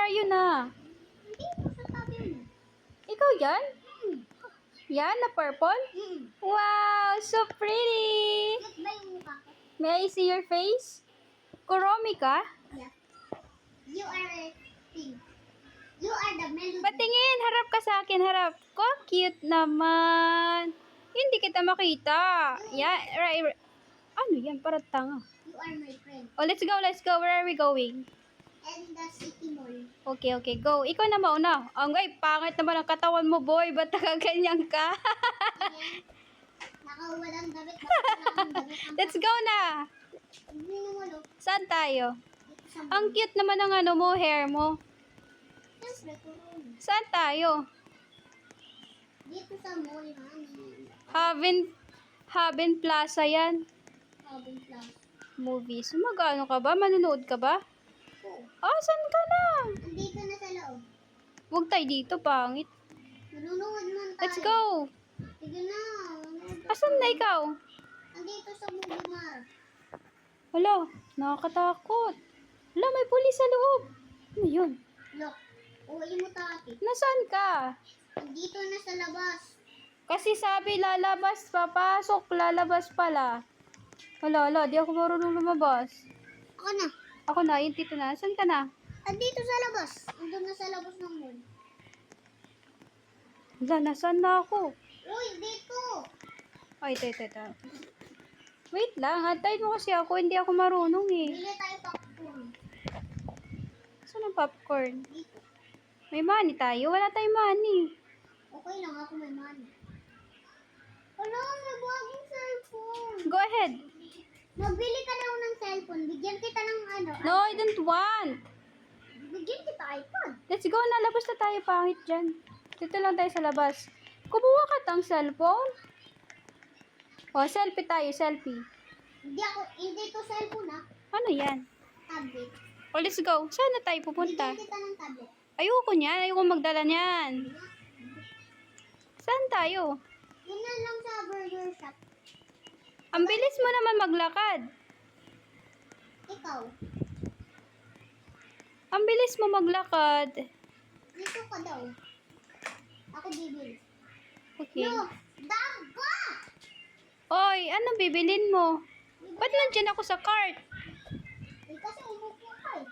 are you na? Dito sa tabi mo. Ikaw yan? Yan, na purple? Hmm. Wow, so pretty! Cute ba yung mukha ko? May I see your face? Kuromi ka? Yeah. You are pink. You are the melody. Patingin, harap ka sa akin, harap. Ko, cute naman. Hindi kita makita. Yeah, right. Ano yan, parang tanga. You are my friend. Oh, let's go, let's go. Where are we going? And the city mall. Okay, okay, go. Ikaw na mauna. Ay, pangit naman ang katawan mo, boy. Ba't nakaganyan ka? Ayan. Nakawalang damit. Nakawalang damit. Let's go na. Hindi mo lo. Saan tayo? Dito sa Ang mall. cute naman ng ano mo, hair mo. Siyempre, turon. Saan tayo? Dito sa mall, honey. Haven Plaza yan. Cabin Plus. Movies. Magano ka ba? Manonood ka ba? Oh. Ah, saan ka na? Andito na sa loob. Huwag tayo dito, pangit. Nanonood man tayo. Let's go. Sige na. Asan na ikaw? Andito sa movie mar. Hala, nakakatakot. Hala, may pulis sa loob. Ano yun? Look. Uwi mo tati. Nasaan ka? Andito na sa labas. Kasi sabi lalabas, papasok, lalabas pala. Hala, di ako marunong lumabas. Ako na. Ako na, yung tito na. Saan ka na? Andito sa labas. Andun na sa labas ng mall. Hala, nasaan na ako? Uy, dito. Ay, ito. Wait lang, antayin mo kasi ako. Hindi ako marunong eh. Bili tayo popcorn. Saan ang popcorn? Dito. May money tayo? Wala tayong money. Okay lang ako may money. Wala, may bagong cellphone. Go ahead. Magbili ka daw ng cellphone. Bigyan kita ng ano. No, I don't want. Bigyan kita iPad. Let's go na, labas na tayo. Pangit dyan. Dito lang tayo sa labas. Kumuha ka tang cellphone? O, selfie tayo, selfie. Hindi to cellphone ah. Ano yan? Tablet. O, let's go. Saan na tayo pupunta? Bigyan kita ng tablet. Ayoko niyan. Ayoko magdala niyan. Saan tayo? Yun na lang sa burger shop. Ang bilis mo naman maglakad. Ikaw. Ang bilis mo maglakad. Dito ka daw. Ako bibili. Okay. No! Daga! Oy, anong bibilin mo? Ba't nandiyan ako sa cart? Eh, kasi umupo ka eh.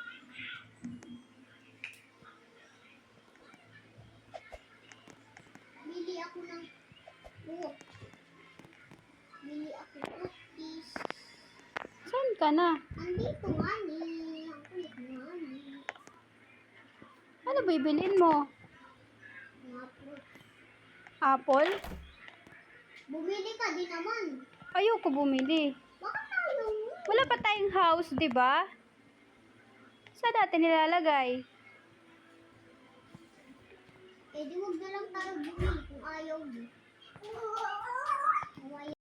Bili ako ng buhok. Bili ako cookies. Saan ka na? Andito nga ni. Ang kulit nga ni. Ano bibilin mo? Mga fruit. Apple? Bumili ka din naman. Ayoko bumili. Bakit tayo? Wala pa tayong house, di ba? Saan natin nilalagay? Eh, di wag na lang tayo bumili kung ayaw mo.